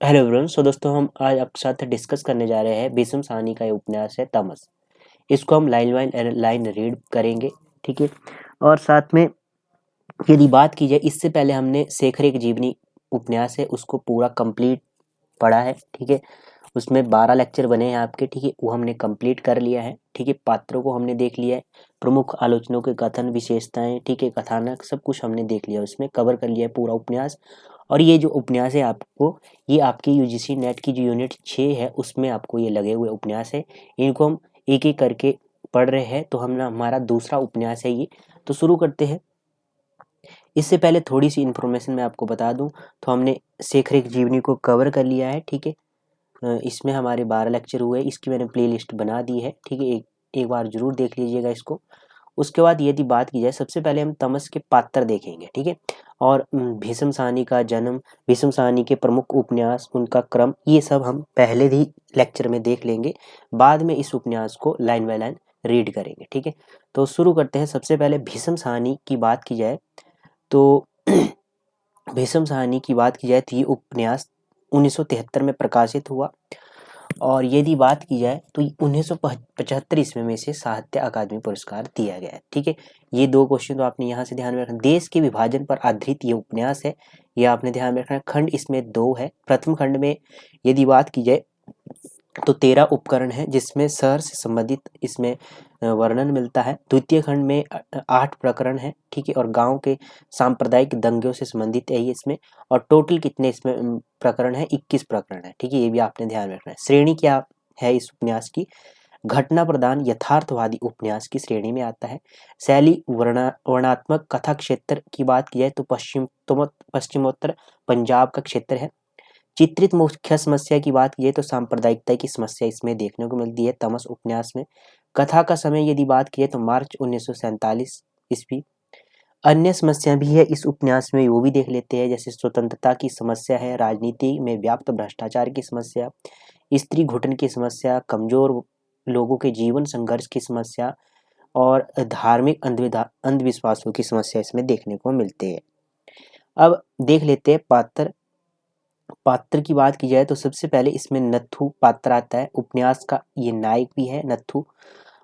Hello everyone. सो दोस्तों, हम आज आपके साथ डिस्कस करने जा रहे हैं भीष्म साहनी का ये उपन्यास है तमस। इसको हम लाइन बाय लाइन रीड करेंगे, ठीक है। और साथ में यदि बात की जाए, इससे पहले हमने शेखर एक जीवनी उपन्यास है उसको पूरा कंप्लीट पढ़ा है, ठीक है। उसमें 12 लेक्चर बने हैं आपके, ठीक है। वो हमने कंप्लीट कर लिया है, ठीक है। पात्रों को हमने देख लिया है, प्रमुख आलोचनाओं के कथन विशेषताएं, ठीक है, कथानक सब कुछ हमने देख लिया, उसमें कवर कर लिया है पूरा उपन्यास। और ये जो उपन्यास है आपको, ये आपकी यूजीसी नेट की जो यूनिट 6 है उसमें आपको ये लगे हुए उपन्यास है। इनको हम एक एक करके पढ़ रहे हैं। तो हम ना, हमारा दूसरा उपन्यास है ये। तो शुरू करते हैं। इससे पहले थोड़ी सी इन्फॉर्मेशन मैं आपको बता दूं, तो हमने शेखर एक जीवनी को कवर कर लिया है, ठीक है। इसमें हमारे 12 लेक्चर हुए, इसकी मैंने प्ले लिस्ट बना दी है, ठीक है। एक बार जरूर देख लीजिएगा इसको। उसके बाद यदि बात की जाए, सबसे पहले हम तमस के पात्र देखेंगे, ठीक है। और भीष्म साहनी का जन्म, भीष्म साहनी के प्रमुख उपन्यास, उनका क्रम, ये सब हम पहले ही लेक्चर में देख लेंगे। बाद में इस उपन्यास को लाइन बाय लाइन रीड करेंगे, ठीक है। तो शुरू करते हैं। सबसे पहले भीष्म साहनी की बात की जाए तो भीष्म साहनी की बात की जाए तो ये उपन्यास 1973 में प्रकाशित हुआ। और यदि बात की जाए तो 1975 ईस्वी में इसे साहित्य अकादमी पुरस्कार दिया गया है, ठीक है। ये दो क्वेश्चन तो आपने यहाँ से ध्यान में रखना। देश के विभाजन पर आधारित ये उपन्यास है, ये आपने ध्यान में रखना। खंड इसमें 2 है। प्रथम खंड में यदि बात की जाए तो 13 उपकरण है, जिसमें शहर से संबंधित इसमें वर्णन मिलता है। द्वितीय खंड में 8 प्रकरण है, ठीक है। और गांव के सांप्रदायिक दंगों से संबंधित है ये इसमें। और टोटल कितने इसमें प्रकरण है? 21 प्रकरण है, ठीक है। ये भी आपने ध्यान में रखना है। श्रेणी क्या है इस उपन्यास की? घटना प्रधान यथार्थवादी उपन्यास की श्रेणी में आता है। शैली वर्णात्मक कथा क्षेत्र की बात की जाए तो पश्चिमोत्तर पंजाब का क्षेत्र है। चित्रित मुख्य समस्या की बात की जाए तो सांप्रदायिकता की समस्या इसमें देखने को मिलती है तमस उपन्यास में। कथा का समय यदि बात की जाए तो मार्च 1947 ईस्वी। अन्य समस्या भी है इस उपन्यास में, वो भी देख लेते हैं। जैसे स्वतंत्रता की समस्या है, राजनीति में व्याप्त भ्रष्टाचार की समस्या, स्त्री घुटन की समस्या, कमजोर लोगों के जीवन संघर्ष की समस्या और धार्मिक अंधविश्वासों की समस्या इसमें देखने को मिलते हैं। अब देख लेते हैं पात्र की बात की जाए तो सबसे पहले इसमें नत्थू पात्र आता है। उपन्यास का ये नायक भी है नत्थू।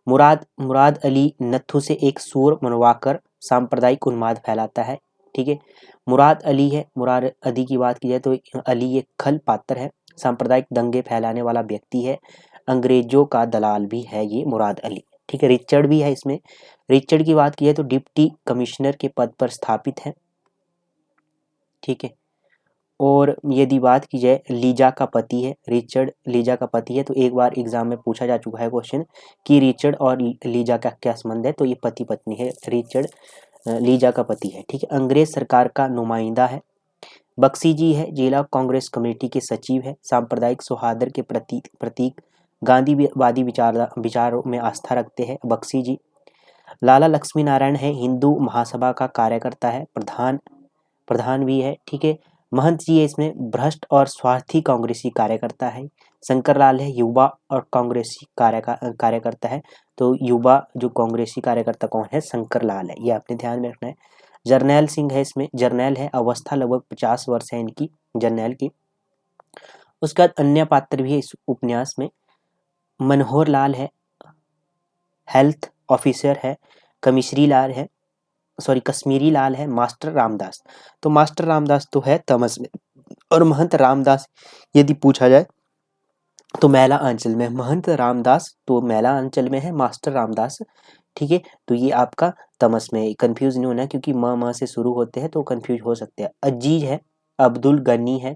मुराद अली नत्थू से एक सूर मनवाकर सांप्रदायिक उन्माद फैलाता है, ठीक है। मुराद अली है। मुराद अली की बात की जाए तो अली एक खल पात्र है, सांप्रदायिक दंगे फैलाने वाला व्यक्ति है, अंग्रेजों का दलाल भी है ये मुराद अली, ठीक है। रिचर्ड भी है इसमें। रिचर्ड की बात की जाए तो डिप्टी कमिश्नर के पद पर स्थापित है, ठीक है। और यदि बात की जाए, लीजा का पति है रिचर्ड, लीजा का पति है। तो एक बार एग्जाम में पूछा जा चुका है क्वेश्चन कि रिचर्ड और लीजा का क्या संबंध है, तो ये पति पत्नी है। रिचर्ड लीजा का पति है, ठीक है। अंग्रेज सरकार का नुमाइंदा है। बख्शी जी है, जिला कांग्रेस कमेटी के सचिव है, सांप्रदायिक सौहार्द के प्रतीक गांधीवादी विचारों में आस्था रखते हैं बख्शी जी। लाला लक्ष्मी नारायण है, हिंदू महासभा का कार्यकर्ता है, प्रधान भी है, ठीक है। महंत जी है इसमें, भ्रष्ट और स्वार्थी कांग्रेसी कार्यकर्ता है। शंकर लाल है, युवा और कांग्रेसी कार्यकर्ता है। तो युवा जो कांग्रेसी कार्यकर्ता कौन है? शंकर लाल है, ये आपने ध्यान में रखना है। जरनैल सिंह है इसमें, जर्नैल है, अवस्था लगभग 50 वर्ष है इनकी, जर्नैल की। उसके बाद अन्य पात्र भी है इस उपन्यास में। मनोहर लाल है, हेल्थ ऑफिसर है। कमिश्री लाल है, सॉरी कश्मीरी लाल है। मास्टर रामदास, तो मास्टर रामदास तो है तमस में। और महंत रामदास यदि पूछा जाए तो मैला अंचल में। महंत रामदास तो मैला अंचल में है, मास्टर रामदास, ठीक है। तो ये आपका तमस में। कंफ्यूज नहीं होना, क्योंकि म से शुरू होते हैं तो कंफ्यूज हो सकते हैं। अजीज है, अब्दुल गनी है,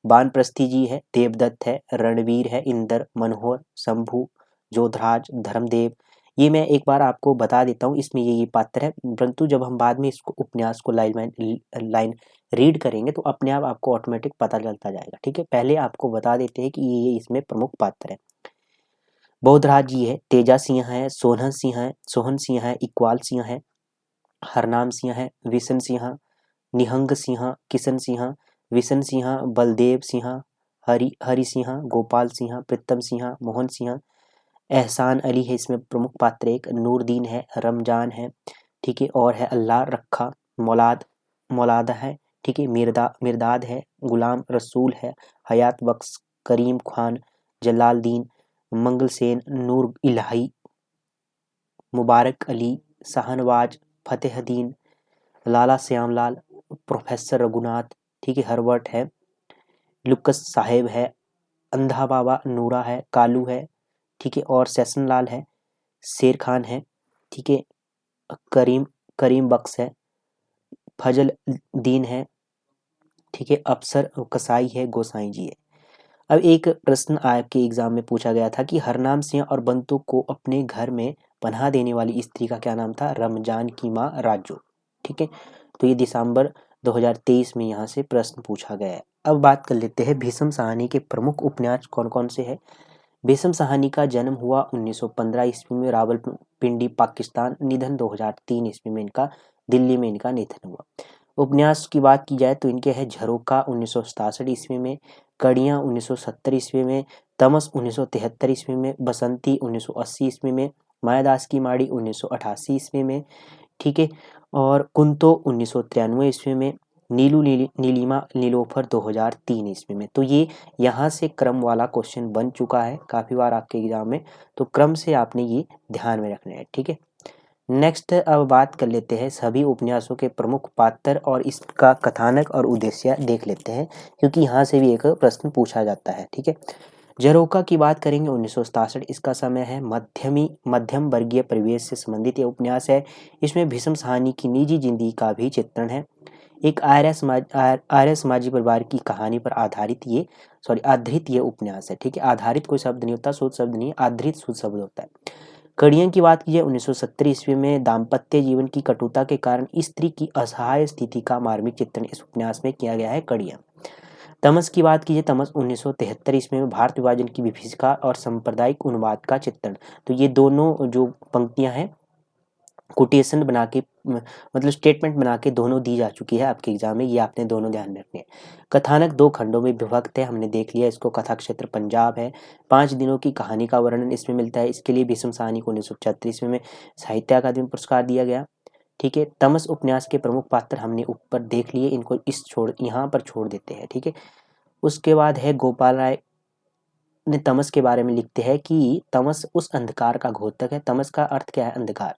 बानप्रस्थी जी है, देवदत्त है, रणवीर है, इंदर, मनोहर, शंभू, जोधराज, धर्मदेव। ये मैं एक बार आपको बता देता हूँ, इसमें ये पात्र है। परंतु जब हम बाद में इसको उपन्यास को लाइन रीड करेंगे तो अपने आप आपको ऑटोमेटिक पता चलता जाएगा, ठीक है। पहले आपको बता देते हैं कि ये इसमें प्रमुख पात्र है। बोधराज जी है, तेजा सिंह है, सोहन सिंह है, इकबाल सिंह है, हरनाम सिंह है, विशन सिंह, निहंग सिंह, किशन सिंह, विशन सिंह, बलदेव सिंह, हरि सिंह, गोपाल सिंह, प्रीतम सिंह, मोहन सिंह, एहसान अली है इसमें प्रमुख पात्र एक। नूरदीन है, रमजान है, ठीक है। और है अल्लाह रखा, मौलादा है, ठीक है, मिर्दाद है, गुलाम रसूल है, हयात बख्श, करीम खान, जलालदीन, मंगल सेन, नूर इलाही, मुबारक अली, शाहनवाज, फतेहदीन, लाला श्यामलाल, प्रोफेसर रघुनाथ, ठीक है, हर्बर्ट है, लुकस साहेब है, अंधा बाबा नूरा है, कालू है, ठीक है, और सेशन लाल है, शेर खान है, ठीक है, करीम करीम बख्श है, फजल दीन है, ठीक है, अफसर कसाई है, गोसाई जी है। अब एक प्रश्न आपके एग्जाम में पूछा गया था कि हरनाम सिंह और बंतु को अपने घर में पनाह देने वाली स्त्री का क्या नाम था? रमजान की माँ राजू, ठीक है। तो ये दिसंबर 2023 में यहाँ से प्रश्न पूछा गया है। अब बात कर लेते हैं भीष्म साहनी के प्रमुख उपन्यास कौन कौन से हैं। भीष्म साहनी का जन्म हुआ 1915 ईस्वी में रावलपिंडी पाकिस्तान, निधन 2003 ईस्वी में इनका, दिल्ली में इनका निधन हुआ। उपन्यास की बात की जाए तो इनके हैं झरोखा 1967 ईस्वी में, कड़ियाँ 1970 ईस्वी में, तमस 1973 ईस्वी में, बसंती 1980 ईस्वी में, मायादास की माड़ी 1988 ईस्वी में, ठीक है, और कुंतो 1993 ईस्वी में, नीलिमा नीलोफर 2003 ईस्वी में। तो ये यहाँ से क्रम वाला क्वेश्चन बन चुका है काफ़ी बार आपके एग्जाम में, तो क्रम से आपने ये ध्यान में रखना है, ठीक है। नेक्स्ट अब बात कर लेते हैं सभी उपन्यासों के प्रमुख पात्र और इसका कथानक और उद्देश्य देख लेते हैं, क्योंकि यहाँ से भी एक प्रश्न पूछा जाता है, ठीक है। झरोखा की बात करेंगे 1967, इसका समय है, मध्यम वर्गीय परिवेश से संबंधित ये उपन्यास है। इसमें भीष्म साहनी की निजी जिंदगी का भी चित्रण है। एक आर्य समाजी परिवार की कहानी पर आधारित ये उपन्यास है, ठीक है। आधारित कोई शब्द नहीं होता, शुद्ध शब्द नहीं, आधारित शुद्ध शब्द होता है। कड़ियाँ की बात कीजिए 1970 ईस्वी में दाम्पत्य जीवन की कटुता के कारण स्त्री की असहाय स्थिति का मार्मिक चित्रण इस उपन्यास में किया गया है, कड़ियाँ। तमस की बात कीजिए, तमस 1973 ईस्वी में भारत विभाजन की विभीषिका और सांप्रदायिक उन्माद का चित्रण। तो ये दोनों जो पंक्तियां हैं कोटेशन बना के मतलब स्टेटमेंट बना के दोनों दी जा चुकी है आपके एग्जाम में, ये आपने दोनों ध्यान में रखने हैं। कथानक 2 खंडों में विभक्त है, हमने देख लिया इसको। कथा क्षेत्र पंजाब है, 5 दिनों की कहानी का वर्णन इसमें मिलता है। इसके लिए भीष्म साहनी को 1936 में साहित्य अकादमी पुरस्कार दिया गया, ठीक है। तमस उपन्यास के प्रमुख पात्र हमने ऊपर देख लिए, इनको यहाँ पर छोड़ देते हैं, ठीक है। उसके बाद है गोपाल राय ने तमस के बारे में लिखते हैं कि तमस उस अंधकार का घोतक है। तमस का अर्थ क्या है? अंधकार।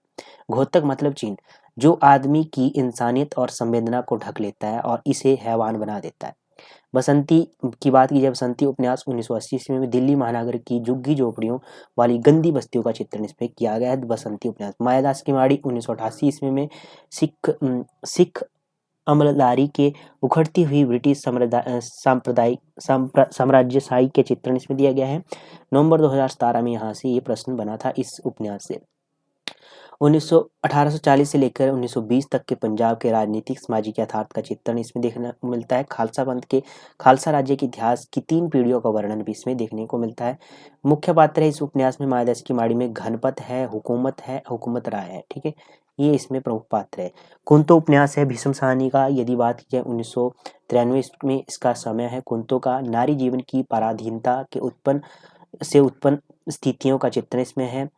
घोतक मतलब चिन्ह, जो आदमी की इंसानियत और संवेदना को ढक लेता है और इसे हैवान बना देता है। बसंती की बात की जाए, बसंती उपन्यास 1980 ईस्वी में दिल्ली महानगर की झुग्गी झोपड़ियों वाली गंदी बस्तियों का चित्रण इसमें किया गया है, बसंती उपन्यास। मायादास की माड़ी 1988 ईस्वी में सिख अमलदारी के उखड़ती हुई ब्रिटिश साम्राज्यशाही के चित्रण इसमें दिया गया है। नवंबर 2017 में यहाँ से ये प्रश्न बना था इस उपन्यास से। 1840 से लेकर 1920 तक के पंजाब के राजनीतिक सामाजिक यथार्थ का चित्रण इसमें देखने को मिलता है। खालसा पंथ के खालसा राज्य के इतिहास की 3 पीढ़ियों का वर्णन भी इसमें देखने को मिलता है। मुख्य पात्र है इस उपन्यास में मायादास की माड़ी में घनपत है, हुकूमत राय है, ठीक है। ये इसमें प्रमुख पात्र है। कुंतो उपन्यास है भीष्म साहनी का, यदि बात की जाए 1993 में इसका समय है। कुंतो का नारी जीवन की पराधीनता के उत्पन्न स्थितियों का चित्रण इसमें है।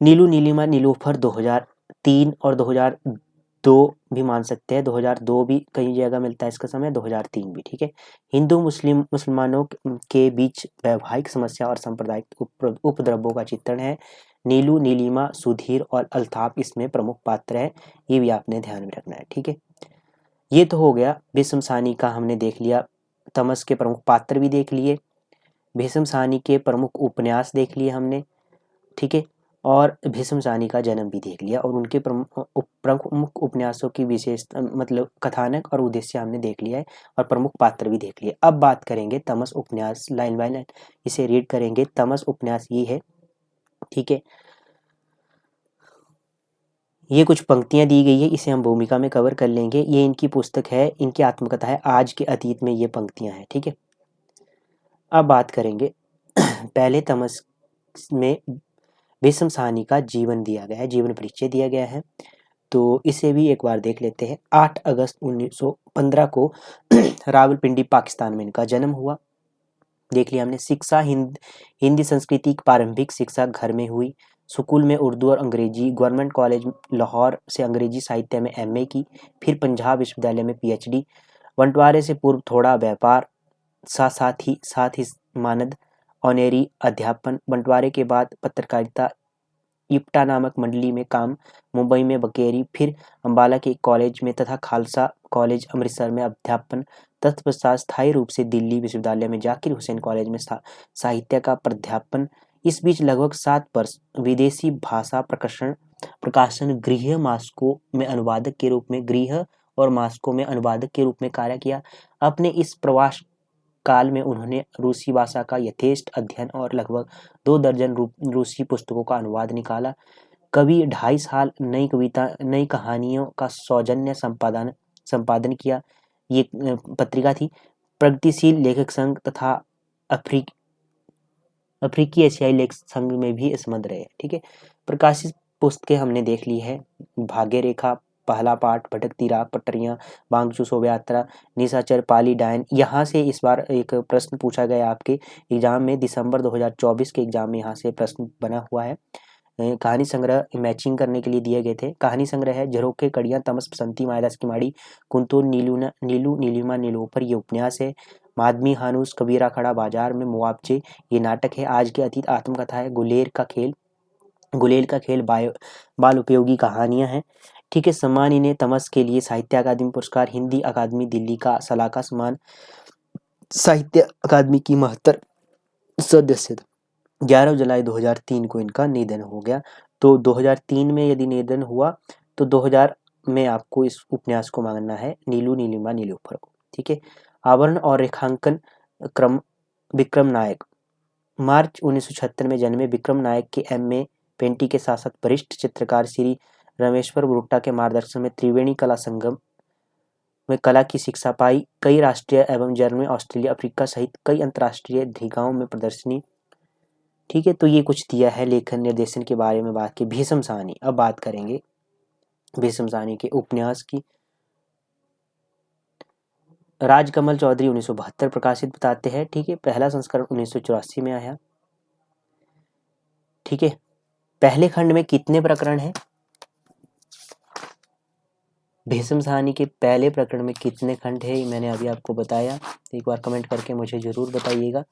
नीलिमा नीलोफर 2003 और 2002 भी मान सकते हैं, 2002 भी कई जगह मिलता है इसका समय, 2003 भी, ठीक है। हिंदू मुसलमानों के बीच वैवाहिक समस्या और सांप्रदायिक उपद्रवों का चित्रण है। नीलिमा, सुधीर और अल्ताफ इसमें प्रमुख पात्र है, ये भी आपने ध्यान में रखना है, ठीक है। ये तो हो गया भीष्म साहनी का, हमने देख लिया। तमस के प्रमुख पात्र भी देख लिए, भीष्म साहनी के प्रमुख उपन्यास देख लिए हमने, ठीक है। और भीष्म साहनी का जन्म भी देख लिया और उनके प्रमुख उपन्यासों की विशेष मतलब कथानक और उद्देश्य हमने देख लिया है और प्रमुख पात्र भी देख लिए। अब बात करेंगे तमस उपन्यास, लाइन बाय लाइन इसे रीड करेंगे। तमस उपन्यास ये है, ठीक है। ये कुछ पंक्तियां दी गई है, इसे हम भूमिका में कवर कर लेंगे। ये इनकी पुस्तक है, इनकी आत्मकथा है, आज के अतीत में ये पंक्तियां हैं, ठीक है। अब बात करेंगे पहले तमस में भीष्म साहनी का जीवन दिया गया है, जीवन परिचय दिया गया है, तो इसे भी एक बार देख लेते हैं। 8 अगस्त 1915 को रावलपिंडी पाकिस्तान में इनका जन्म हुआ, देख लिया हमने। शिक्षा हिंदी संस्कृति की प्रारंभिक शिक्षा घर में हुई। स्कूल में उर्दू और अंग्रेजी, गवर्नमेंट कॉलेज लाहौर से अंग्रेजी साहित्य में MA की, फिर पंजाब विश्वविद्यालय में PhD, बंटवारे से पूर्व थोड़ा व्यापार, साथ ही मानद ऑनरी अध्यापन। बंटवारे के बाद पत्रकारिता इप्टा नामक मंडली में काम, मुंबई में बकेरी, फिर अम्बाला के कॉलेज में तथा खालसा कॉलेज अमृतसर में अध्यापन। तत्पश्चात स्थायी रूप से दिल्ली विश्वविद्यालय में जाकिर हुसैन कॉलेज में साहित्य का प्राध्यापन। इस बीच लगभग 7 वर्ष विदेशी भाषा प्रकाशन गृह मास्को में अनुवादक के रूप में कार्य किया। अपने इस प्रवास काल में उन्होंने रूसी भाषा का यथेष्ट अध्ययन और लगभग 2 दर्जन रूसी पुस्तकों का अनुवाद निकाला। कभी 2.5 साल नई कहानियों का सौजन्य संपादन किया। ये पत्रिका थी। प्रगतिशील लेखक संघ तथा अफ्रीकी एशियाई लेखक संघ में भी संबंध रहे। ठीक है, प्रकाशित पुस्तकें हमने देख ली है। भाग्य रेखा, पहला पाठ, भटकती राह, पटरियां, बांगचू शोभा यात्रा, निशाचर, पाली डायन। यहाँ से इस बार एक प्रश्न पूछा गया आपके एग्जाम में, दिसंबर 2024 के एग्जाम में यहाँ से प्रश्न बना हुआ है। कहानी संग्रह मैचिंग करने के लिए दिए गए थे। कहानी संग्रह है झरोखे, कड़ियां, तमस, बसंती, मायादास की माड़ी, कुंतूर, नीलिमा, नीलोफर, ये उपन्यास है। मादमी, हानूस, कबीरा खड़ा बाजार में, मुआवजे, ये नाटक है। आज के अतीत, आत्मकथा है। गुलेल का खेल बाल उपयोगी कहानियां हैं। ठीक है, सम्मान इन्हें तमस के लिए साहित्य अकादमी पुरस्कार, हिंदी अकादमी दिल्ली का सलाका सम्मान, साहित्य अकादमी की 72 सदस्य। 11 जुलाई 2003 को इनका निधन हो गया। तो 2003 में यदि निधन हुआ तो 2000 में आपको इस उपन्यास को मांगना है, नीलू नीलिमा नीलोफर को। ठीक है, आवरण और रेखांकन क्रम, विक्रम नायक। मार्च 1976 में जन्मे विक्रम नायक के एम.ए. पेंटी के साथ साथ वरिष्ठ चित्रकार श्री रमेश्वर बुरुट्टा के मार्गदर्शन में त्रिवेणी कला संगम में कला की शिक्षा पाई। कई राष्ट्रीय एवं जर्मनी, ऑस्ट्रेलिया, अफ्रीका सहित कई अंतर्राष्ट्रीय दीर्घाओं में प्रदर्शनी। ठीक है, तो ये कुछ दिया है लेखन निर्देशन के बारे में बात की। भीष्म साहनी, अब बात करेंगे भीष्म साहनी के उपन्यास की। राजकमल चौधरी 1972 प्रकाशित बताते हैं। ठीक है, पहला संस्करण 1984 में आया। ठीक है, पहले खंड में कितने प्रकरण हैं? भीष्म साहनी के पहले प्रकरण में कितने खंड है, मैंने अभी आपको बताया। एक बार कमेंट करके मुझे जरूर बताइएगा।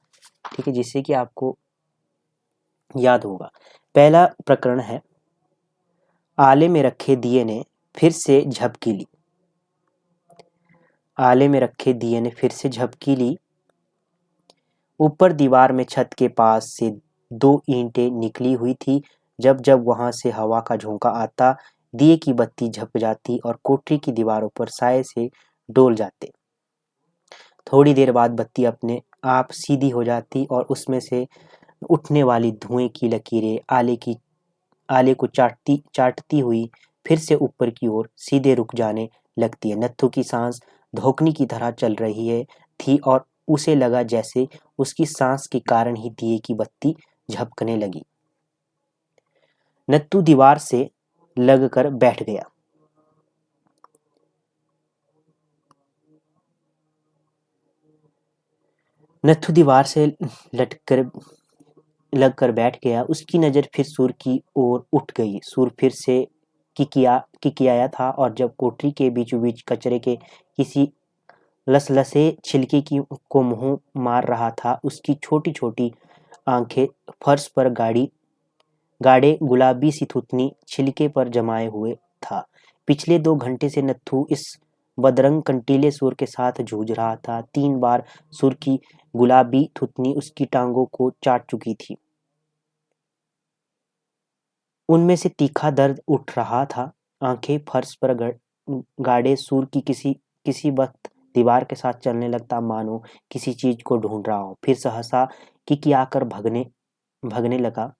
ठीक है, जिससे कि आपको याद होगा। पहला प्रकरण है, आले में रखे दिए ने फिर से झपकी ली। आले में रखे दिए ने फिर से झपकी ली। ऊपर दीवार में छत के पास से 2 ईंटें निकली हुई थी। जब जब वहां से हवा का झोंका आता, दिए की बत्ती झप जाती और कोठरी की दीवारों पर साए से डोल जाते। थोड़ी देर बाद बत्ती अपने आप सीधी हो जाती और उसमें से उठने वाली धुएं की लकीरें आले को चाटती हुई फिर से ऊपर की ओर सीधे रुक जाने लगती है। नत्थू की सांस धोखनी की तरह चल रही थी और उसे लगा जैसे उसकी सांस के कारण ही दिए की बत्ती झपकने लगी। नत्थू दीवार से लगकर बैठ गया। नत्थू दीवार से लगकर बैठ गया। उसकी नजर फिर सूर की ओर उठ गई। सूर फिर से किकियाया था और जब कोठरी के बीचों बीच कचरे के किसी लसलसे छिलके को मुंह मार रहा था। उसकी छोटी छोटी आंखें फर्श पर गाढ़े गुलाबी सी थूथनी छिलके पर जमाए हुए था। पिछले 2 घंटे से नत्थू इस बदरंग कंटीले सूर के साथ जूझ रहा था। 3 बार सूर की गुलाबी थूथनी उसकी टांगों को चाट चुकी थी। उनमें से तीखा दर्द उठ रहा था। आंखें फर्श पर गाड़े सूर की किसी वक्त दीवार के साथ चलने लगता, मानो किसी चीज को ढूंढ रहा हो। फिर सहसा किकियाकर भगने लगता।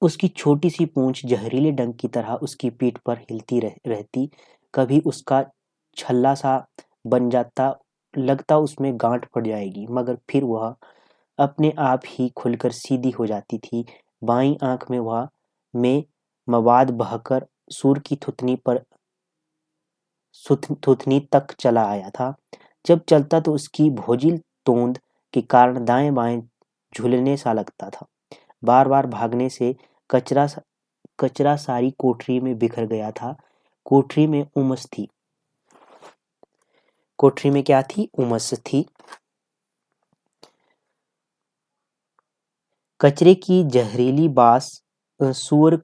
उसकी छोटी सी पूंछ जहरीले डंक की तरह उसकी पीठ पर हिलती रहती। कभी उसका छल्ला सा बन जाता, लगता उसमें गांठ पड़ जाएगी, मगर फिर वह अपने आप ही खुलकर सीधी हो जाती थी। बाईं आंख में मवाद बहकर सूर की थुथनी तक चला आया था। जब चलता तो उसकी भोजिल तोंद के कारण दाएं बाएं झूलने सा लगता था। बार बार भागने से कचरा सारी कोठरी में बिखर गया था। कोठरी में उमस थी। कोठरी में क्या थी? उमस थी। कचरे की जहरीली बास, सूअर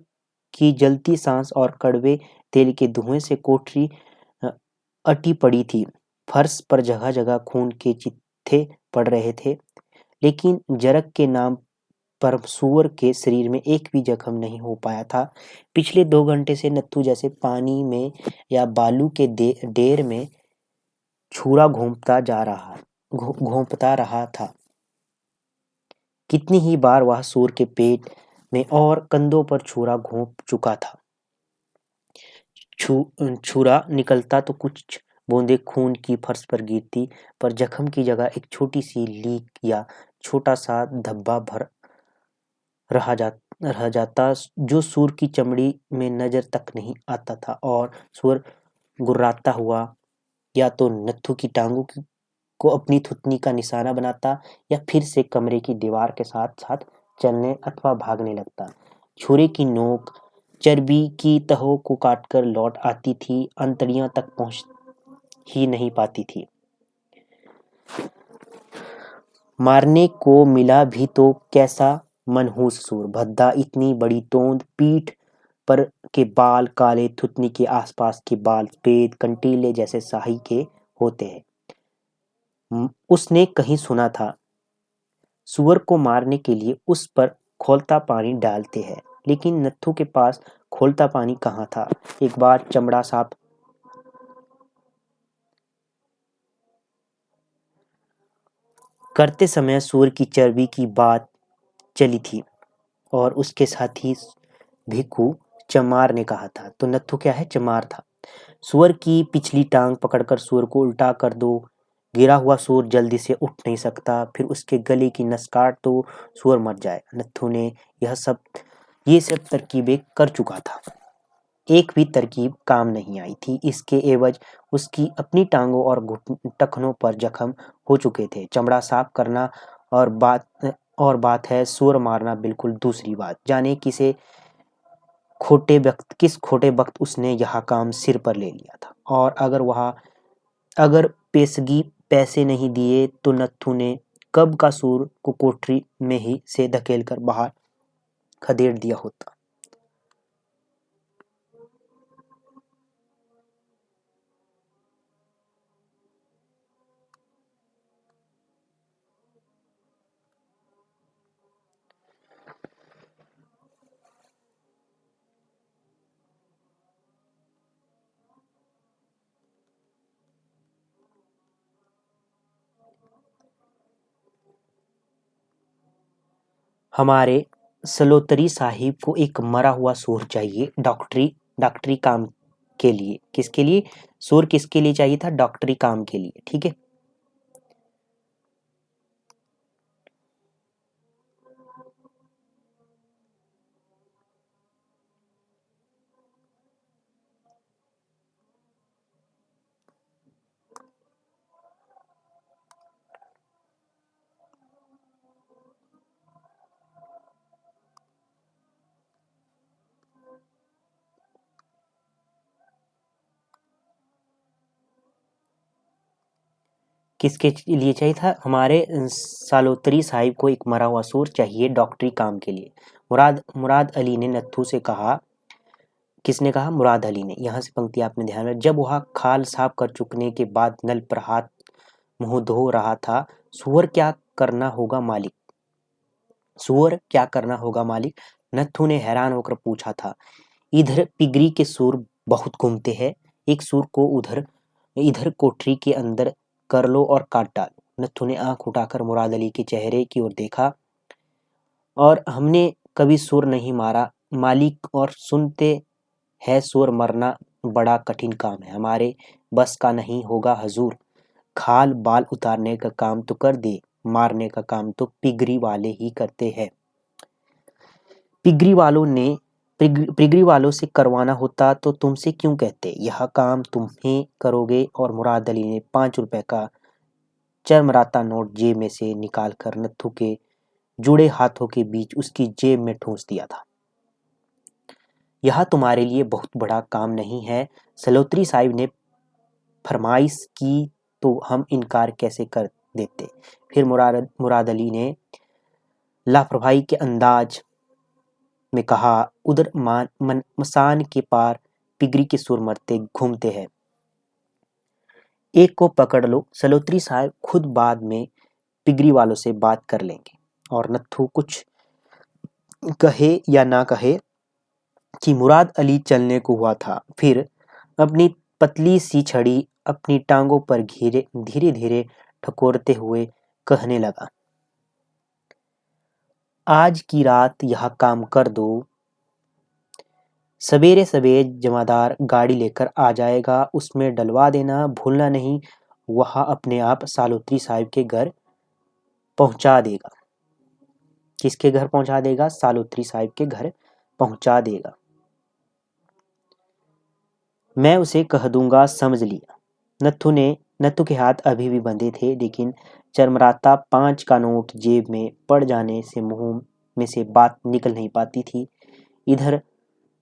की जलती सांस और कड़वे तेल के धुएं से कोठरी अ, अटी पड़ी थी। फर्श पर जगह जगह खून के चित्थे पड़ रहे थे, लेकिन जरग के नाम पर सूअर के शरीर में एक भी जख्म नहीं हो पाया था। पिछले 2 घंटे से नत्थू जैसे पानी में या बालू के ढेर में छुरा घोंपता रहा था। कितनी ही बार वह सूअर के पेट में और कंधों पर छुरा घोंप चुका था। छुरा निकलता तो कुछ बूंदें खून की फर्श पर गिरती, पर जख्म की जगह एक छोटी सी लीक या छोटा सा धब्बा भर रह जाता, जो सूअर की चमड़ी में नजर तक नहीं आता था। और सूअर गुर्राता हुआ या तो नत्थू की टांगों को अपनी थुतनी का निशाना बनाता, या फिर से कमरे की दीवार के साथ साथ चलने अथवा भागने लगता। छुरे की नोक चर्बी की तहों को काटकर लौट आती थी, अंतड़ियों तक पहुंच ही नहीं पाती थी। मारने को मिला भी तो कैसा मनहूस सूर, भद्दा, इतनी बड़ी तोंद, पीठ पर के बाल काले, थुतनी के आसपास के बाल सफेद कंटीले जैसे शाही के होते हैं। उसने कहीं सुना था सूअर को मारने के लिए उस पर खौलता पानी डालते हैं, लेकिन नत्थू के पास खौलता पानी कहाँ था। एक बार चमड़ा साफ करते समय सूअर की चर्बी की बात चली थी, और उसके साथी भिक्खू चमार ने कहा था। तो नत्थू क्या है? चमार था। सूअर की पिछली टांग पकड़कर सूअर को उल्टा कर दो, गिरा हुआ सूअर जल्दी से उठ नहीं सकता, फिर उसके गले की नस काट दो, सूअर मर जाए। नत्थू ने ये सब तरकीबें कर चुका था, एक भी तरकीब काम नहीं आई थी। इसके एवज उसकी अपनी टांगों और टखनों पर जख्म हो चुके थे। चमड़ा साफ करना और बात है, सूअर मारना बिल्कुल दूसरी बात। जाने किस खोटे वक्त उसने यह काम सिर पर ले लिया था। और अगर पेशगी पैसे नहीं दिए तो नत्थू ने कब का सूअर को कोठरी में ही से धकेल कर बाहर खदेड़ दिया होता। हमारे सलोतरी साहिब को एक मरा हुआ सूअर चाहिए, डॉक्टरी काम के लिए। किसके लिए? सूअर किसके लिए चाहिए था? डॉक्टरी काम के लिए। ठीक है। किसके लिए चाहिए था? हमारे सालोतरी साहिब को एक मरा हुआ सूअर चाहिए डॉक्टरी काम के लिए। मुराद अली ने नत्थू से कहा। किसने कहा? मुराद अली ने। यहाँ से पंक्ति आपने ध्यान में, जब वह खाल साफ कर चुकने के बाद नल पर हाथ मुंह धो रहा था। सूअर क्या करना होगा मालिक? सूअर क्या करना होगा मालिक? नत्थू ने हैरान होकर पूछा था। इधर पिगरी के सूर बहुत घूमते हैं, एक सूर को इधर कोठरी के अंदर कर लो और काट डालो। नत्थू ने आंख उठाकर मुराद अली के चेहरे की ओर देखा। और हमने कभी सूर नहीं मारा मालिक, और सुनते है सूर मरना बड़ा कठिन काम है, हमारे बस का नहीं होगा हजूर। खाल बाल उतारने का काम तो कर दे, मारने का काम तो पिगरी वाले ही करते हैं। पिगरी वालों से करवाना होता तो तुमसे क्यों कहते? यह काम तुम्हें करोगे। और मुराद अली ने 5 रुपए का चरमराता नोट जेब में से निकाल कर नत्थू के जुड़े हाथों के बीच उसकी जेब में ठूंस दिया था। यह तुम्हारे लिए बहुत बड़ा काम नहीं है, सलोत्री साहिब ने फरमाइश की तो हम इनकार कैसे कर देते। फिर मुराद अली ने लापरवाही के अंदाज में कहा, उधर मसान के पार पिगरी के सुर मरते घूमते हैं, एक को पकड़ लो। सलोत्री साहब खुद बाद में पिगरी वालों से बात कर लेंगे। और नत्थू कुछ कहे या ना कहे कि मुराद अली चलने को हुआ था। फिर अपनी पतली सी छड़ी अपनी टांगों पर धीरे धीरे ठकोरते हुए कहने लगा, आज की रात यह काम कर दो, सवेरे सवेरे जमादार गाड़ी लेकर आ जाएगा, उसमें डलवा देना भूलना नहीं। वह अपने आप सालोत्री साहिब के घर पहुंचा देगा। किसके घर पहुंचा देगा? सालोत्री साहिब के घर पहुंचा देगा। मैं उसे कह दूंगा, समझ लिया। नत्थू के हाथ अभी भी बंधे थे, लेकिन चरमराता 5 का नोट जेब में पड़ जाने से मुंह में से बात निकल नहीं पाती थी। इधर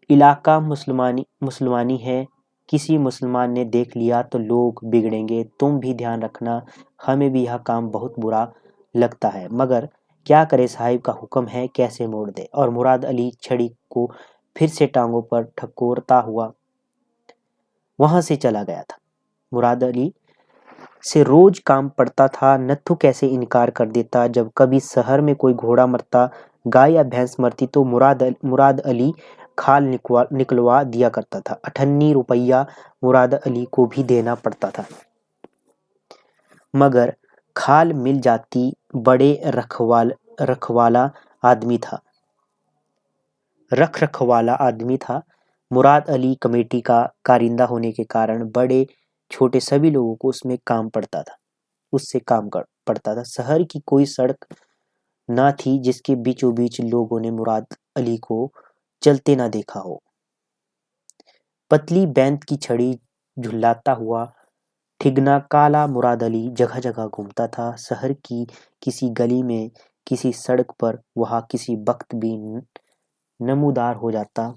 इलाका मुसलमानी है, किसी मुसलमान ने देख लिया तो लोग बिगड़ेंगे। तुम भी ध्यान रखना, हमें भी यह काम बहुत बुरा लगता है, मगर क्या करे, साहिब का हुक्म है, कैसे मोड़ दे। और मुराद अली छड़ी को फिर से टांगों पर ठकोरता हुआ वहां से चला गया था। मुराद अली से रोज काम पड़ता था। नत्थू कैसे इनकार कर देता? जब कभी शहर में कोई घोड़ा मरता, गाय या भैंस मरती तो मुराद अली खाल निकलवा दिया करता था। 98 रुपया मुराद अली को भी देना पड़ता था, मगर खाल मिल जाती। बड़े रखवाला आदमी था। मुराद अली कमेटी का कारिंदा होने के कारण बड़े छोटे सभी लोगों को उससे काम पड़ता था। शहर की कोई सड़क ना थी जिसके बीचों बीच लोगों ने मुराद अली को चलते ना देखा हो। पतली बैंत की छड़ी झुलाता हुआ ठिगना काला मुराद अली जगह जगह घूमता था। शहर की किसी गली में, किसी सड़क पर वह किसी वक्त भी नमूदार हो जाता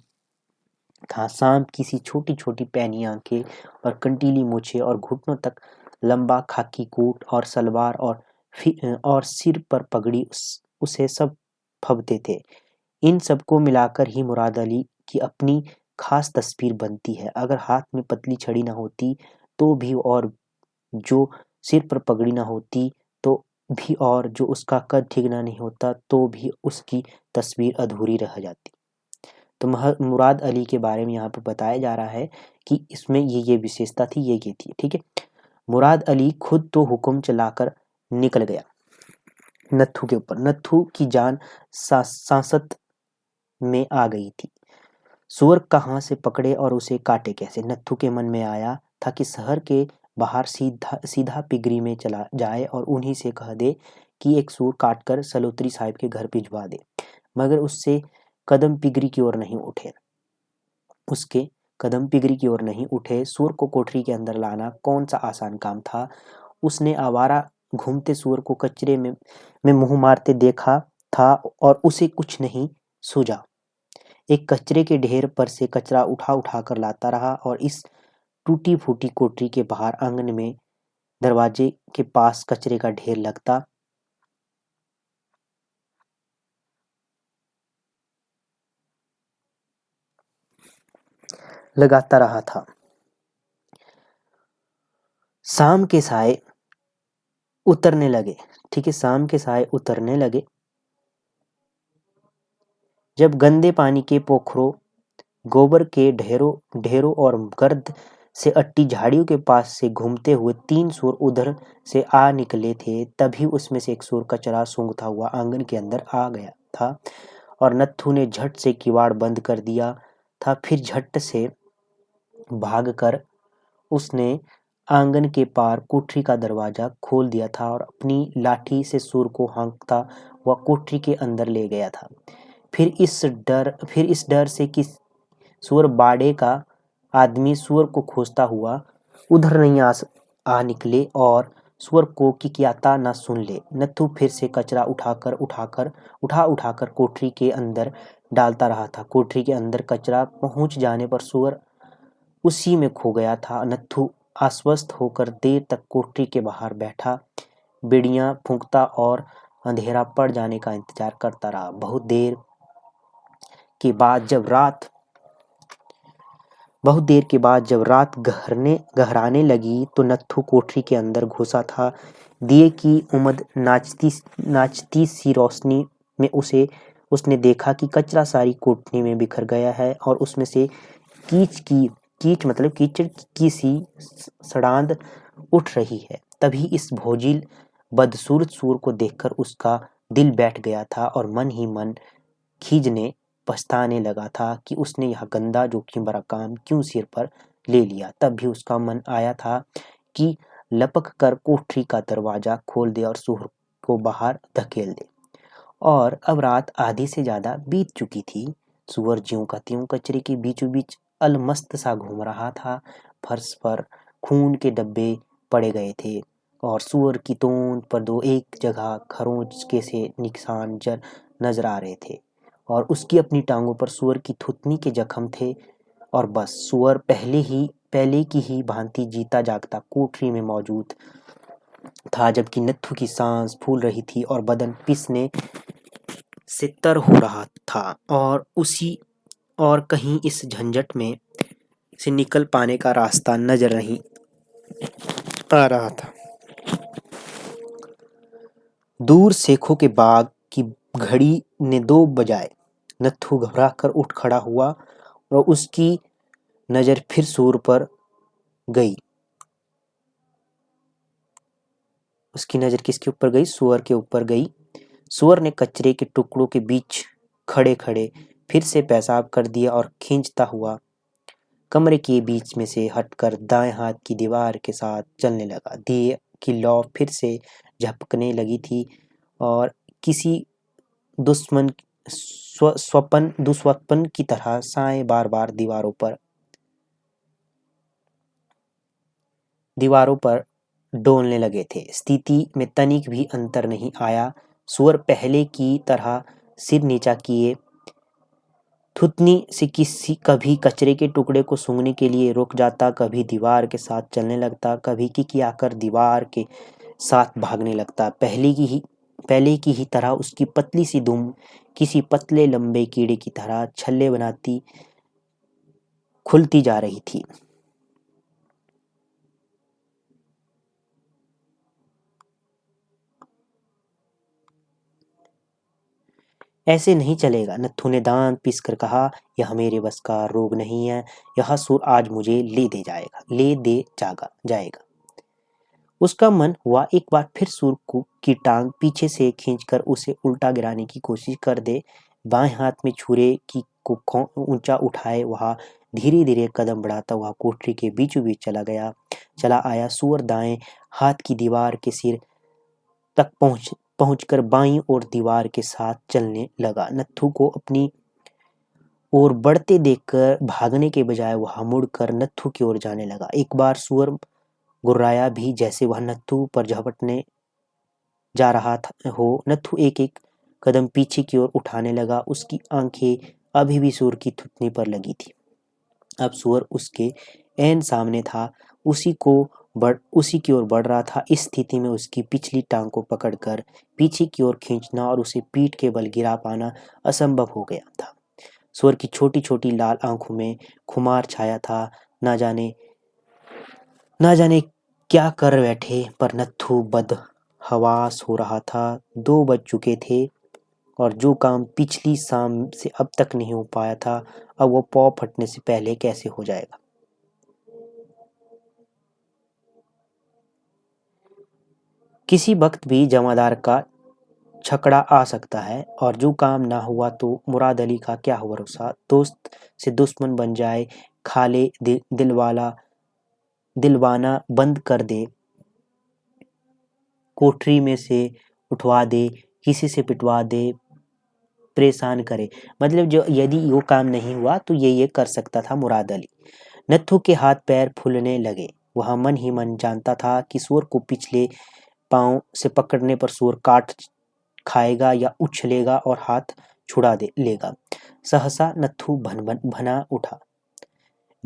था। शाम किसी छोटी छोटी पैनी आंखें और कंटीली मूछें और घुटनों तक लंबा खाकी कोट और सलवार और सिर पर पगड़ी उसे सब फबते थे। इन सबको मिलाकर ही मुराद अली की अपनी खास तस्वीर बनती है। अगर हाथ में पतली छड़ी ना होती तो भी, और जो सिर पर पगड़ी ना होती तो भी, और जो उसका कद ठीक ना नहीं होता तो भी उसकी तस्वीर अधूरी रह जाती। तो मुराद अली के बारे में यहाँ पर बताया जा रहा है कि इसमें ये विशेषता थी, ये थी। ठीक है, मुराद अली खुद तो हुक्म चलाकर निकल गया नत्थू के ऊपर। नत्थू की जान सांसत में आ गई थी। सुअर कहाँ से पकड़े और उसे काटे कैसे? नत्थू के मन में आया था कि शहर के बाहर सीधा पिगरी में चला जाए और उन्हीं से कह दे कि एक सूर काटकर सलोत्री साहिब के घर भिजवा दे। मगर उसके कदम पिगरी की ओर नहीं उठे। सूर को कोठरी के अंदर लाना कौन सा आसान काम था। उसने आवारा घूमते सूअर को कचरे में मुंह मारते देखा था और उसे कुछ नहीं सूझा। एक कचरे के ढेर पर से कचरा उठा कर लाता रहा और इस टूटी फूटी कोठरी के बाहर आंगन में दरवाजे के पास कचरे का ढेर लगाता रहा था। शाम के साए उतरने लगे। ठीक है, शाम के साए उतरने लगे। जब गंदे पानी के पोखरों, गोबर के ढेरों और गर्द से अट्टी झाड़ियों के पास से घूमते हुए 3 सूर उधर से आ निकले थे, तभी उसमें से एक सूर कचरा सूंघता हुआ आंगन के अंदर आ गया था और नत्थू ने झट से किवाड़ बंद कर दिया था। फिर झट से भागकर उसने आंगन के पार कोठरी का दरवाजा खोल दिया था और अपनी लाठी से सूर को हाँकता हुआ कोठरी के अंदर ले गया था। फिर इस डर से कि सूअर बाड़े का आदमी सूअर को खोजता हुआ उधर नहीं आ निकले और सूअर को किकियाता ना सुन ले, नत्थू फिर से कचरा उठाकर कोठरी के अंदर डालता रहा था। कोठरी के अंदर कचरा पहुंच जाने पर सूअर उसी में खो गया था। नत्थू आश्वस्त होकर देर तक कोठरी के बाहर बैठा बीड़ियां फूंकता और अंधेरा पड़ जाने का इंतजार करता रहा। बहुत देर के बाद जब रात गहराने लगी तो नत्थू कोठरी के अंदर घुसा था। दिए की उम्द नाचती सी रोशनी में उसने देखा कि कचरा सारी कोठरी में बिखर गया है और उसमें से कीचड़ की सी सड़ांध उठ रही है। तभी इस भोजिल बदसूरत सूर को देखकर उसका दिल बैठ गया था और मन ही मन खीजने पछताने लगा था कि उसने यह गंदा जोखिम भरा काम क्यों सिर पर ले लिया। तब भी उसका मन आया था कि लपक कर कोठरी का दरवाजा खोल दे और सूर को बाहर धकेल दे। और अब रात आधी से ज्यादा बीत चुकी थी। सूअर ज्यों का त्यों कचरे के बीचों बीच अलमस्त सा घूम रहा था। फर्श पर खून के डब्बे पड़े गए थे और सूअर की तोंद पर दो एक जगह खरोंच के से निशान नजर आ रहे थे और उसकी अपनी टांगों पर सूअर की थुतनी के जख्म थे। और बस सूअर पहले की ही भांति जीता जागता कोठरी में मौजूद था, जबकि नत्थू की सांस फूल रही थी और बदन पिसने से तर हो रहा था और कहीं इस झंझट में से निकल पाने का रास्ता नजर नहीं आ रहा था। दूर सेखों के बाग की घड़ी ने 2 बजाए। नत्थू घबरा कर उठ खड़ा हुआ और उसकी नजर फिर सूर पर गई। उसकी नजर किसके ऊपर गई? सूअर के ऊपर गई। सूअर ने कचरे के टुकड़ों के बीच खड़े खड़े फिर से पेशाब कर दिया और खींचता हुआ कमरे के बीच में से हटकर दाएं हाथ की दीवार के साथ चलने लगा। दिए की लौ फिर से झपकने लगी थी और किसी दुस्वप्न की तरह साए बार बार दीवारों पर डोलने लगे थे। स्थिति में तनिक भी अंतर नहीं आया। सूअर पहले की तरह सिर नीचा किए थुतनी से कभी कचरे के टुकड़े को सूंघने के लिए रुक जाता, कभी दीवार के साथ चलने लगता, कभी किकियाकर दीवार के साथ भागने लगता। पहले की ही तरह उसकी पतली सी दुम किसी पतले लंबे कीड़े की तरह छल्ले बनाती खुलती जा रही थी। ऐसे नहीं चलेगा, नत्थू ने दांत पीसकर कहा। यह मेरे बस का रोग नहीं है। यह सूर आज मुझे ले दे जाएगा। उसका मन हुआ एक बार फिर सूर की टांग पीछे से खींचकर उसे उल्टा गिराने की कोशिश कर दे। बाएं हाथ में छुरे को ऊंचा उठाए वह धीरे धीरे कदम बढ़ाता हुआ कोठरी के बीचों बीच चला आया। सूअर दाएं हाथ की दीवार के सिर तक पहुंचकर बाईं ओर दीवार के साथ चलने लगा। नत्थू को अपनी ओर बढ़ते देखकर भागने के बजाय वह मुड़कर नत्थू की ओर जाने लगा। एक बार सूअर गुर्राया भी, जैसे वह नत्थू पर झपटने जा रहा हो। नत्थू एक एक कदम पीछे की ओर उठाने लगा। उसकी आंखें अभी भी सूअर की थुतनी पर लगी थी। अब सूअर उसके ऐन सामने था, उसी की ओर बढ़ रहा था। इस स्थिति में उसकी पिछली टांग को पकड़कर पीछे की ओर खींचना और उसे पीठ के बल गिरा पाना असंभव हो गया था। सूअर की छोटी छोटी लाल आंखों में खुमार छाया था। ना जाने क्या कर बैठे, पर नत्थू बदहवास हो रहा था। 2 बज चुके थे और जो काम पिछली शाम से अब तक नहीं हो पाया था, अब वो पौ फटने से पहले कैसे हो जाएगा। किसी वक्त भी जमादार का छकड़ा आ सकता है और जो काम ना हुआ तो मुराद अली का क्या भरोसा। दोस्त से दुश्मन बन जाए, खाले दिलवाना बंद कर दे, कोठरी में से उठवा दे, किसी से पिटवा दे, परेशान करे। मतलब जो यदि वो काम नहीं हुआ तो ये कर सकता था मुराद अली। नत्थू के हाथ पैर फूलने लगे। वह मन ही मन जानता था कि सूअर को पिछले पांव से पकड़ने पर सूअर काट खाएगा या उछलेगा और हाथ छुड़ा लेगा। सहसा नत्थू भना उठा।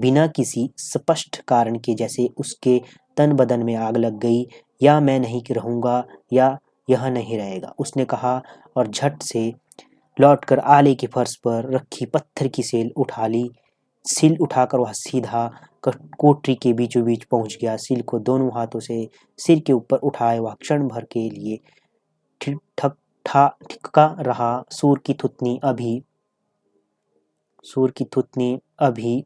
बिना किसी स्पष्ट कारण के, जैसे उसके तन बदन में आग लग गई, या मैं नहीं रहूंगा या यह नहीं रहेगा, उसने कहा, और झट से लौटकर आले के फर्श पर रखी पत्थर की सिल उठाकर वह सीधा कोठरी के बीचों बीच पहुंच गया। सिल को दोनों हाथों से सिर के ऊपर उठाए वह क्षण भर के लिए ठिठका रहा। सूर की थुतनी अभी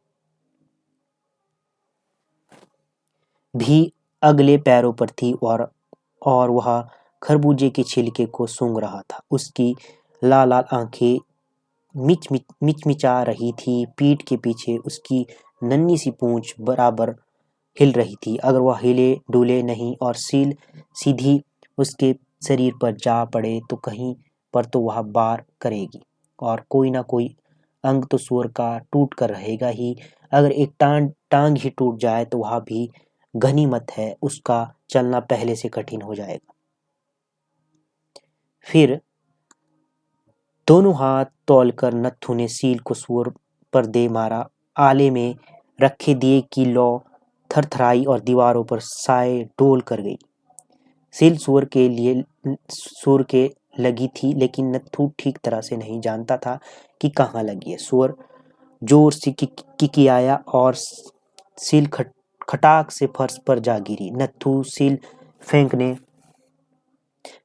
भी अगले पैरों पर थी और वह खरबूजे के छिलके को सूंघ रहा था। उसकी लाल लाल आंखें मिचमिचा रही थी। पीठ के पीछे उसकी नन्ही सी पूंछ बराबर हिल रही थी। अगर वह हिले डुले नहीं और सील सीधी उसके शरीर पर जा पड़े तो कहीं पर तो वह बार करेगी, और कोई ना कोई अंग तो सूअर का टूट कर रहेगा ही। अगर एक टांग ही टूट जाए तो वह भी गनीमत है, उसका चलना पहले से कठिन हो जाएगा। फिर दोनों हाथ तौलकर नत्थू ने सील को सूअर पर दे मारा। आले में रखे दिए की लौ थरथराई और दीवारों पर साए डोल कर गई। सील सूअर के लगी थी, लेकिन नत्थू ठीक तरह से नहीं जानता था कि कहाँ लगी है। सूअर जोर से किकियाया और सील खटाक से फर्श पर जा गिरी। नत्थू सील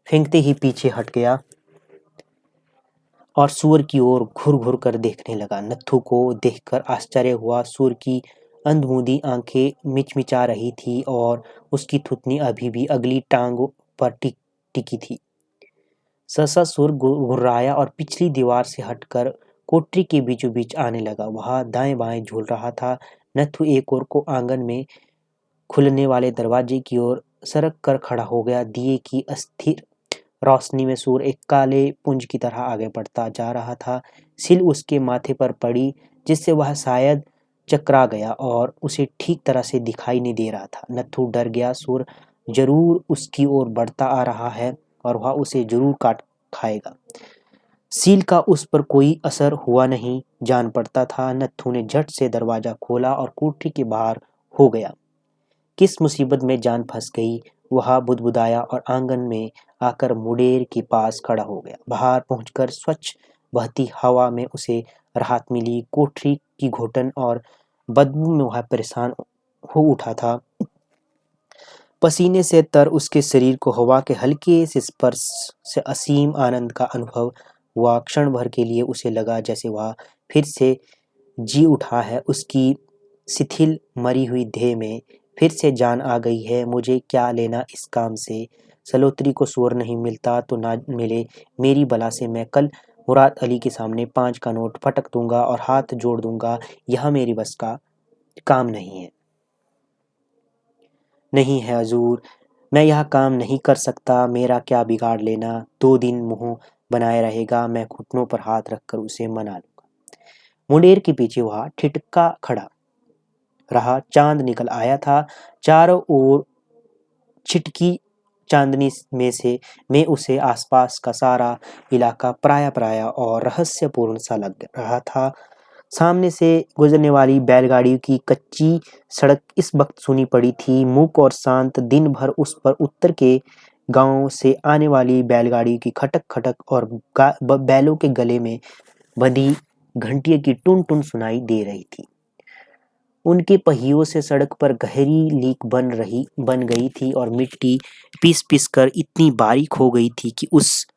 फेंकते ही पीछे हट गया और सूअर की ओर घुर घुर कर देखने लगा। नत्थू को देखकर आश्चर्य हुआ। सूअर की अंधमूंदी आंखें मिचमिचा रही थी और उसकी थुतनी अभी भी अगली टांग पर टिकी थी। सहसा सूअर घुर्राया और पिछली दीवार से हटकर कोठरी के बीचों बीच आने लगा। वह दाएं बाएं झूल रहा था। नत्थू एक ओर को आंगन में खुलने वाले दरवाजे की ओर सरक कर खड़ा हो गया। दिए की अस्थिर रोशनी में सूअर एक काले पुंज की तरह आगे बढ़ता जा रहा था। सिल उसके माथे पर पड़ी, जिससे वह शायद चकरा गया और उसे ठीक तरह से दिखाई नहीं दे रहा था। नत्थू डर गया। सूअर जरूर उसकी ओर बढ़ता आ रहा है और वह उसे जरूर काट खाएगा। सील का उस पर कोई असर हुआ नहीं जान पड़ता था। नत्थू ने झट से दरवाजा खोला और कोठरी के बाहर हो गया। किस मुसीबत में जान फंस गई, वह बुदबुदाया और आंगन में आकर मुंडेर के पास खड़ा हो गया। बाहर पहुंचकर स्वच्छ बहती हवा में उसे राहत मिली। कोठरी की घुटन और बदबू में वह परेशान हो उठा था। पसीने से तर उसके शरीर को हवा के हल्के से स्पर्श से असीम आनंद का अनुभव हुआ। क्षण भर के लिए उसे लगा जैसे वह फिर से जी उठा है। उसकी शिथिल मरी हुई देह में फिर से जान आ गई है। मुझे क्या लेना इस काम से, सलोत्री को सूअर नहीं मिलता तो ना मिले, मेरी बला से मैं कल मुराद अली के सामने 5 का नोट फटक दूंगा और हाथ जोड़ दूंगा। यह मेरी बस का काम नहीं है हजूर, मैं यह काम नहीं कर सकता। मेरा क्या बिगाड़ लेना। 2 दिन मुंह बनाए रहेगा, मैं घुटनों पर हाथ रखकर उसे मना लूंगा। मुंडेर के पीछे वह ठिठका खड़ा रहा। चांद निकल आया था। चारों ओर छिटकी चांदनी में उसे आसपास का सारा इलाका पराया और रहस्यपूर्ण सा लग रहा था। सामने से गुजरने वाली बैलगाड़ी की कच्ची सड़क इस वक्त सुनी पड़ी थी, मूक और शांत। दिन भर उस पर उत्तर के गांव से आने वाली बैलगाड़ी की खटक खटक और बैलों के गले में बंधी घंटियों की टुन टुन सुनाई दे रही थी। उनके पहियों से सड़क पर गहरी लीक बन गई थी और मिट्टी पीस कर इतनी बारीक हो गई थी कि उस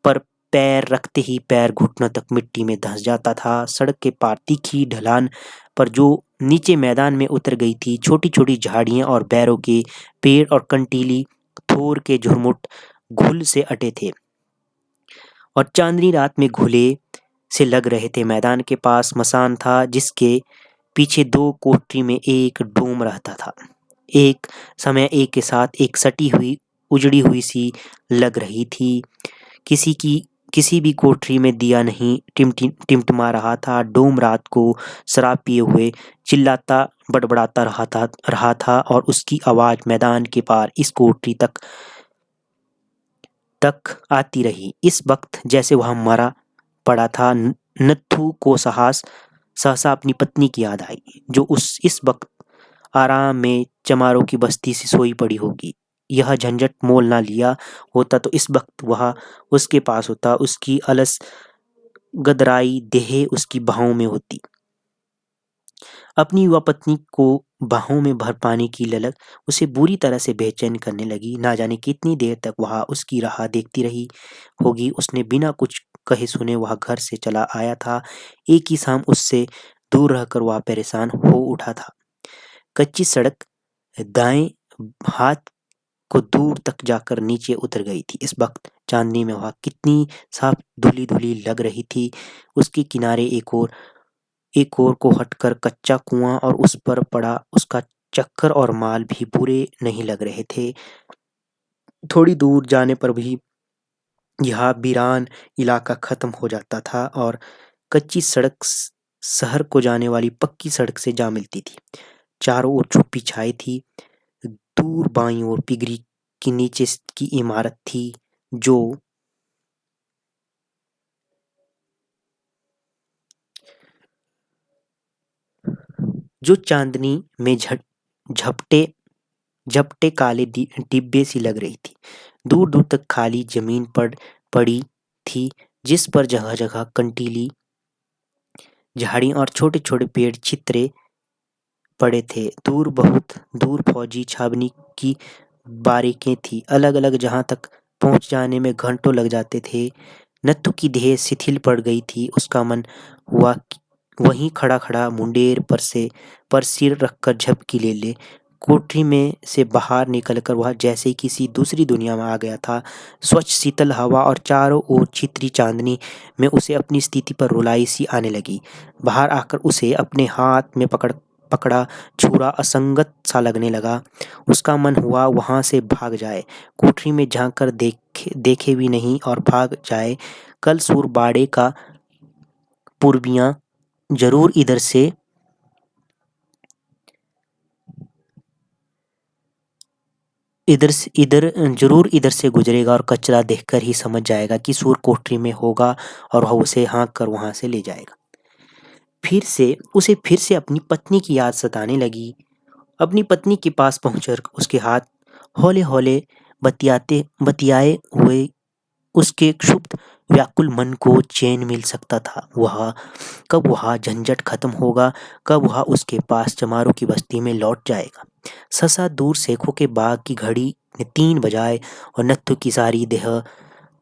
पर पैर रखते ही पैर घुटनों तक मिट्टी में धंस जाता था। सड़क के पार तीखी ढलान पर जो नीचे मैदान में उतर गई थी, छोटी छोटी झाड़ियां और बैरों के पेड़ और कंटीली थोर के झुरमुट घुल से अटे थे और चांदनी रात में घुले से लग रहे थे। मैदान के पास मसान था, जिसके पीछे 2 कोठरी में एक डोम रहता था। एक समय एक के साथ एक सटी हुई उजड़ी हुई सी लग रही थी। किसी भी कोठरी में दिया नहीं टिमटिमा रहा था। डोम रात को शराब पिए हुए चिल्लाता बड़बड़ाता रहा था और उसकी आवाज मैदान के पार इस कोठरी तक आती रही। इस वक्त जैसे वह मरा पड़ा था। नत्थू को साहस सहसा अपनी पत्नी की याद आई, जो इस वक्त आराम में चमारों की बस्ती से सोई पड़ी होगी। यह झंझट मोल ना लिया होता तो इस वक्त वह उसके पास होता, उसकी अलस गदराई देह उसकी बाहों में होती। अपनी युवा पत्नी को बाहों में भर पाने की ललक उसे बुरी तरह से बेचैन करने लगी। ना जाने कितनी देर तक वह उसकी राह देखती रही होगी। उसने बिना कुछ कहे सुने वह घर से चला आया था। एक ही शाम उससे दूर रहकर वह परेशान हो उठा था। कच्ची सड़क दाएं हाथ को दूर तक जाकर नीचे उतर गई थी। इस वक्त चांदनी में वह कितनी साफ धुली धुली लग रही थी। उसके किनारे एक और को हटकर कच्चा कुआं और उस पर पड़ा उसका चक्कर और माल भी बुरे नहीं लग रहे थे। थोड़ी दूर जाने पर भी यह वीरान इलाका खत्म हो जाता था और कच्ची सड़क शहर को जाने वाली पक्की सड़क से जा मिलती थी। चारों ओर चुप्पी छाई थी। दूर बाईं ओर पिगरी की नीचे की इमारत थी जो चांदनी में झपटे झपटे काले डिब्बे सी लग रही थी। दूर दूर तक खाली जमीन पड़ी थी, जिस पर जगह जगह कंटीली झाड़ी और छोटे छोटे पेड़ छितरे पड़े थे। दूर बहुत दूर फौजी छावनी की बारीकें थी, अलग अलग, जहां तक पहुंच जाने में घंटों लग जाते थे। नत्थु की देह शिथिल पड़ गई थी। उसका मन हुआ वहीं खड़ा खड़ा मुंडेर पर सिर रखकर झपकी ले ले। कोठरी में से बाहर निकलकर वह जैसे ही किसी दूसरी दुनिया में आ गया था। स्वच्छ शीतल हवा और चारों ओर छितरी चांदनी में उसे अपनी स्थिति पर रुलाई सी आने लगी। बाहर आकर उसे अपने हाथ में पकड़ा छुरा असंगत सा लगने लगा। उसका मन हुआ वहां से भाग जाए, कोठरी में झांक कर देखे भी नहीं और भाग जाए। कल सूर बाड़े का पूर्विया जरूर इधर से गुजरेगा और कचरा देखकर ही समझ जाएगा कि सूर कोठरी में होगा और वह उसे हाँक कर वहां से ले जाएगा। फिर से अपनी पत्नी की याद सताने लगी। अपनी पत्नी के पास पहुंचकर उसके हाथ हौले हौले बतियाए हुए उसके क्षुब्ध व्याकुल मन को चैन मिल सकता था। कब वह झंझट खत्म होगा, कब वह उसके पास चमारों की बस्ती में लौट जाएगा। ससा दूर सेखों के बाग की घड़ी ने 3 बजाए और नत्थु की सारी देह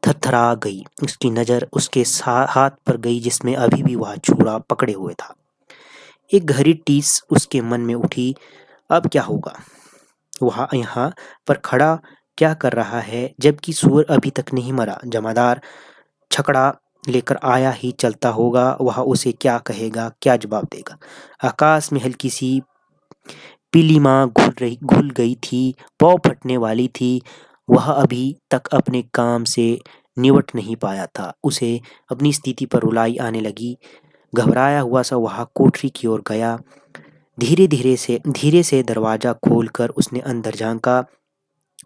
थरथरा गई। उसकी नजर उसके हाथ पर गई, जिसमें अभी भी वह छुरा पकड़े हुए था। एक गहरी टीस उसके मन में उठी। अब क्या होगा? वह यहाँ पर खड़ा क्या कर रहा है, जबकि सूअर अभी तक नहीं मरा? जमादार छकड़ा लेकर आया ही चलता होगा। वह उसे क्या कहेगा, क्या जवाब देगा? आकाश में हल्की सी पीलिमा घुल गई थी, पौ फटने वाली थी। वह अभी तक अपने काम से निवट नहीं पाया था। उसे अपनी स्थिति पर रुलाई आने लगी। घबराया हुआ सा वह कोठरी की ओर गया। धीरे से दरवाजा खोलकर उसने अंदर झांका।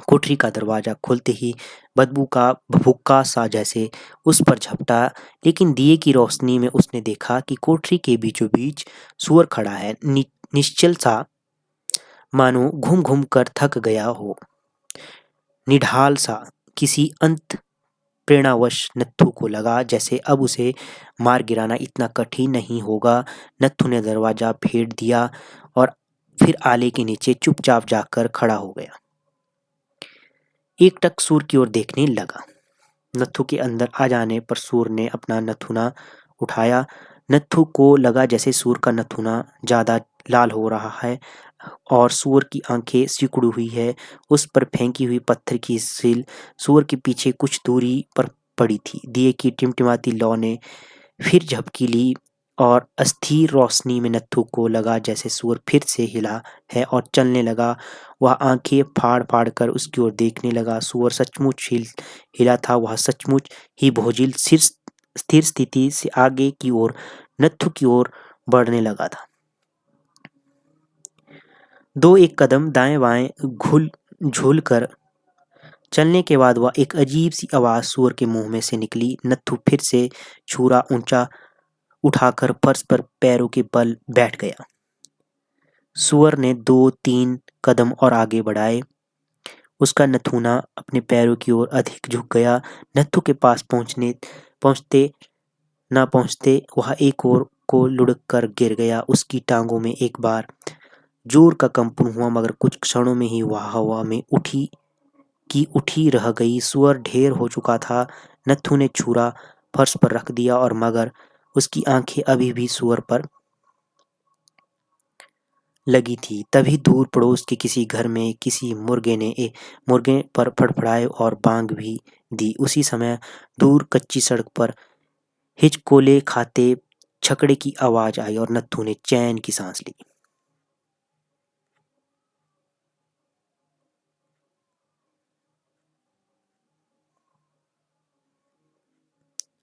कोठरी का दरवाजा खुलते ही बदबू का भभूका सा जैसे उस पर झपटा, लेकिन दिए की रोशनी में उसने देखा कि कोठरी के बीचों बीच सूअर खड़ा है, निश्चल सा, मानो घूम घूम कर थक गया हो, निढाल सा। किसी अंत प्रेरणावश नत्थु को लगा जैसे अब उसे मार गिराना इतना कठिन नहीं होगा। नत्थु ने दरवाजा फेर दिया और फिर आले के नीचे चुपचाप जाकर खड़ा हो गया। एकटक सूर की ओर देखने लगा। नत्थु के अंदर आ जाने पर सूर ने अपना नथुना उठाया। नत्थु को लगा जैसे सूर का नथुना ज्यादा लाल हो रहा है और सूअर की आंखें सिकुड़ी हुई है। उस पर फेंकी हुई पत्थर की सील सूअर के पीछे कुछ दूरी पर पड़ी थी। दिए की टिमटिमाती लौ ने फिर झपकी ली और अस्थिर रोशनी में नत्थु को लगा जैसे सूअर फिर से हिला है और चलने लगा। वह आंखें फाड़ फाड़ कर उसकी ओर देखने लगा। सूअर सचमुच हिला था। वह सचमुच ही बोझिल स्थिर स्थिति से आगे की ओर नत्थु की ओर बढ़ने लगा था। 2-1 कदम दाएं बाएं झूल कर चलने के बाद वह एक अजीब सी आवाज सूअर के मुंह में से निकली। नत्थु फिर से छुरा ऊंचा उठाकर फर्श पर पैरों के बल बैठ गया। सुअर ने 2-3 कदम और आगे बढ़ाए। उसका नथुना अपने पैरों की ओर अधिक झुक गया। नत्थु के पास पहुंचते ना पहुंचते वह एक ओर को लुढ़क कर गिर गया। उसकी टांगों में एक बार जोर का कंपन हुआ, मगर कुछ क्षणों में ही वह हवा में उठी रह गई। सुअर ढेर हो चुका था। नत्थु ने छुरा फर्श पर रख दिया, और मगर उसकी आंखें अभी भी सुअर पर लगी थी। तभी दूर पड़ोस के किसी घर में किसी मुर्गे पर फड़फड़ाए और बांग भी दी। उसी समय दूर कच्ची सड़क पर हिचकोले खाते छकड़े की आवाज आई और नत्थु ने चैन की सांस ली।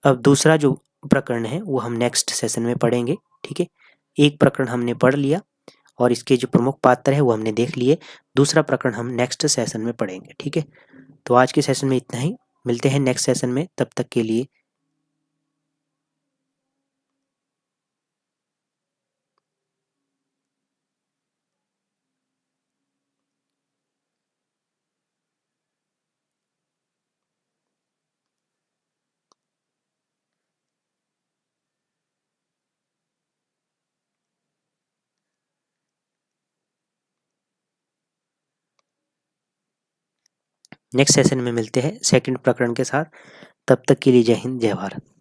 अब दूसरा जो प्रकरण है वो हम नेक्स्ट सेशन में पढ़ेंगे। ठीक है, एक प्रकरण हमने पढ़ लिया और इसके जो प्रमुख पात्र है वो हमने देख लिए। दूसरा प्रकरण हम नेक्स्ट सेशन में पढ़ेंगे। ठीक है, तो आज के सेशन में इतना ही। मिलते हैं नेक्स्ट सेशन में, तब तक के लिए नेक्स्ट सेशन में मिलते हैं सेकंड प्रकरण के साथ। तब तक के लिए जय हिंद, जय भारत।